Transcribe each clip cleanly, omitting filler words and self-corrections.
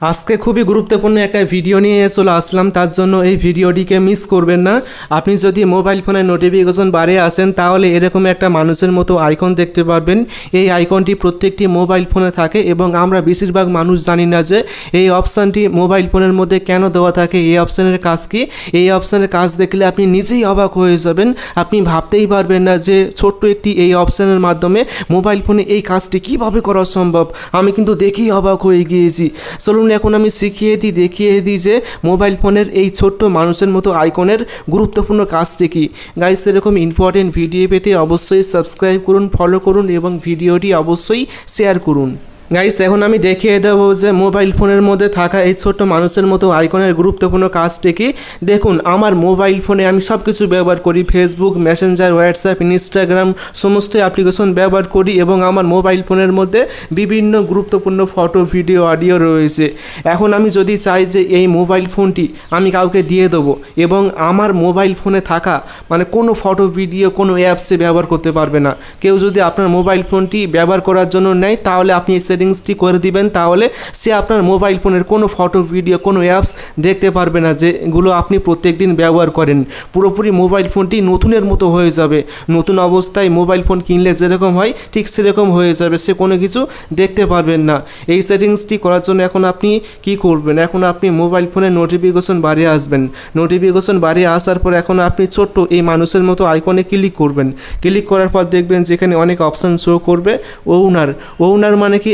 আজকে খুবই গুরুত্বপূর্ণ একটা ভিডিও নিয়ে চলে আসলাম, তার জন্য এই ভিডিওটিকে মিস করবেন না। আপনি যদি মোবাইল ফোনের নোটিফিকেশন বারে আসেন তাহলে এরকম একটা মানুষের মতো আইকন দেখতে পারবেন। এই আইকনটি প্রত্যেকটি মোবাইল ফোনে থাকে এবং আমরা বেশিরভাগ মানুষ জানি না যে এই অপশানটি মোবাইল ফোনের মধ্যে কেন দেওয়া থাকে, এই অপশানের কাজ কি। এই অপশানের কাজ দেখলে আপনি নিজেই অবাক হয়ে যাবেন। আপনি ভাবতেই পারবেন না যে ছোট্ট একটি এই অপশানের মাধ্যমে মোবাইল ফোনে এই কাজটি কীভাবে করা সম্ভব। আমি কিন্তু দেখেই অবাক হয়ে গিয়েছি। চলুন এখন আমি দেখিয়ে দিই যে মোবাইল ফোনের এই ছোট্ট মানুষের মতো আইকনের গুরুত্বপূর্ণ কাজটি কি। গাইস, এরকম ইম্পর্টেন্ট ভিডিও পেতে অবশ্যই সাবস্ক্রাইব করুন, ফলো করুন এবং ভিডিওটি অবশ্যই শেয়ার করুন। গাইস, এখন আমি দেখিয়ে দেবো যে মোবাইল ফোনের মধ্যে থাকা এই ছোট্ট মানুষের মতো আইকনের গুরুত্বপূর্ণ কাজটি কি। দেখুন, আমার মোবাইল ফোনে আমি সব কিছু ব্যবহার করি, ফেসবুক, মেসেঞ্জার, হোয়াটসঅ্যাপ, ইনস্টাগ্রাম সমস্ত অ্যাপ্লিকেশন ব্যবহার করি এবং আমার মোবাইল ফোনের মধ্যে বিভিন্ন গুরুত্বপূর্ণ ফটো, ভিডিও, অডিও রয়েছে। এখন আমি যদি চাই যে এই মোবাইল ফোনটি আমি কাউকে দিয়ে দেবো এবং আমার মোবাইল ফোনে থাকা মানে কোনো ফটো, ভিডিও কোনো অ্যাপসে ব্যবহার করতে পারবে না। কেউ যদি আপনার মোবাইল ফোনটি ব্যবহার করার জন্য নেয় তাহলে আপনি সেটিংসটি করে দিবেন, তাহলে সে আপনার মোবাইল ফোনের কোনো ফটো, ভিডিও, কোনো অ্যাপস দেখতে পারবে না যেগুলো আপনি প্রত্যেকদিন ব্যবহার করেন। পুরোপুরি মোবাইল ফোনটি নতুনের মতো হয়ে যাবে। নতুন অবস্থায় মোবাইল ফোন কিনলে যেরকম হয় ঠিক সেরকম হয়ে যাবে, সে কোনো কিছু দেখতে পারবেন না। এই সেটিংসটি করার জন্য এখন আপনি কি করবেন, এখন আপনি মোবাইল ফোনের নোটিফিকেশন বারে আসবেন। নোটিফিকেশন বারে আসার পর এখন আপনি ছোট্ট এই মানুষের মতো আইকনে ক্লিক করবেন। ক্লিক করার পর দেখবেন যেখানে অনেক অপশান শো করবে। ওনার মানে কি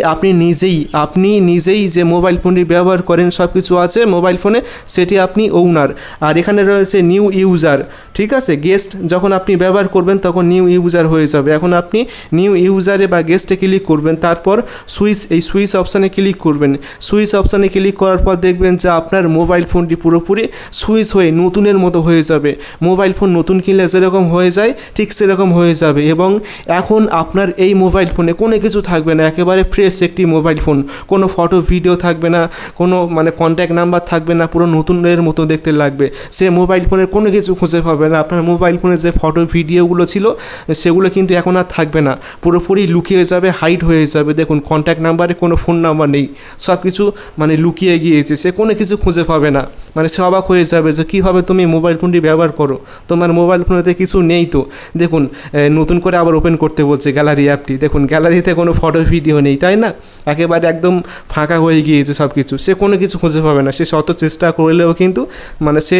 আপনি নিজেই যে মোবাইল ফোনটি ব্যবহার করেন, সব কিছু আছে মোবাইল ফোনে, সেটি আপনি ওনার। আর এখানে রয়েছে নিউ ইউজার, ঠিক আছে। গেস্ট যখন আপনি ব্যবহার করবেন তখন নিউ ইউজার হয়ে যাবে। এখন আপনি নিউ ইউজারে বা গেস্টে ক্লিক করবেন, তারপর সুইচ অপশানে ক্লিক করবেন। সুইচ অপশানে ক্লিক করার পর দেখবেন যে আপনার মোবাইল ফোনটি পুরোপুরি সুইচ হয়ে নতুনের মতো হয়ে যাবে। মোবাইল ফোন নতুন কিনলে যেরকম হয়ে যায় ঠিক সেরকম হয়ে যাবে এবং এখন আপনার এই মোবাইল ফোনে কোনো কিছু থাকবে না, একেবারে ফ্রেশ একটি মোবাইল ফোন। কোনো ফটো, ভিডিও থাকবে না, কোনো কন্ট্যাক্ট নাম্বার থাকবে না, পুরো নতুনের মতো দেখতে লাগবে। সে মোবাইল ফোনের কোনো কিছু খুঁজে পাবে না। আপনার মোবাইল ফোনে যে ফটো, ভিডিওগুলো ছিল সেগুলো কিন্তু এখন আর থাকবে না, পুরোপুরি লুকিয়ে যাবে, হাইড হয়ে যাবে। দেখুন, কন্ট্যাক্ট নাম্বারে কোনো ফোন নাম্বার নেই, সব কিছু লুকিয়ে গিয়েছে, সে কোনো কিছু খুঁজে পাবে না। সে অবাক হয়ে যাবে যে কীভাবে তুমি মোবাইল ফোনটি ব্যবহার করো, তোমার মোবাইল ফোনেতে কিছু নেই তো। দেখুন, নতুন করে আবার ওপেন করতে বলছে গ্যালারি অ্যাপটি। দেখুন, গ্যালারিতে কোনো ফটো, ভিডিও নেই, তাই না? একেবারে একদম ফাঁকা হয়ে গিয়েছে সব কিছু, সে কোনো কিছু খুঁজে পাবে না। সে শত চেষ্টা করলেও কিন্তু সে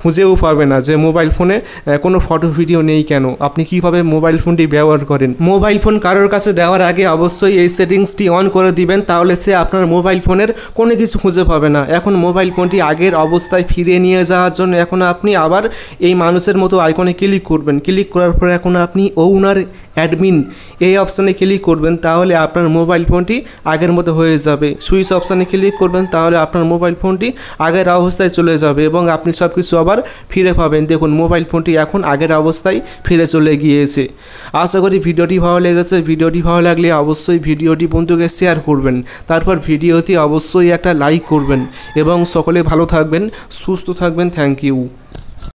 খুঁজেও পাবে না যে মোবাইল ফোনে কোনো ফটো, ভিডিও নেই কেন, আপনি কীভাবে মোবাইল ফোনটি ব্যবহার করেন। মোবাইল ফোন কারোর কাছে দেওয়ার আগে অবশ্যই এই সেটিংসটি অন করে দিবেন, তাহলে সে আপনার মোবাইল ফোনের কোনো কিছু খুঁজে পাবে না। এখন মোবাইল ফোনটি আগের অবস্থায় ফিরিয়ে নিয়ে যাওয়ার জন্য এখন আপনি আবার এই মানুষের মতো আইকনে ক্লিক করবেন। ক্লিক করার পর এখন আপনি ওনার অ্যাডমিন এই অপশানে ক্লিক করবেন, তাহলে আপনার মোবাইল ফোনটি আগের মতো হয়ে যাবে। সুইচ অপশানে ক্লিক করবেন, তাহলে আপনার মোবাইল ফোনটি আগের অবস্থায় চলে যাবে এবং আপনি সব কিছু আবার ফিরে পাবেন। দেখুন, মোবাইল ফোনটি এখন আগের অবস্থায় ফিরে চলে গিয়েছে। আশা করি ভিডিওটি ভালো লেগেছে। ভিডিওটি ভালো লাগলে অবশ্যই ভিডিওটি বন্ধুকে শেয়ার করবেন, তারপর ভিডিওটি অবশ্যই একটা লাইক করবেন এবং সকলে ভালো থাকবেন, সুস্থ থাকবেন। Thank you.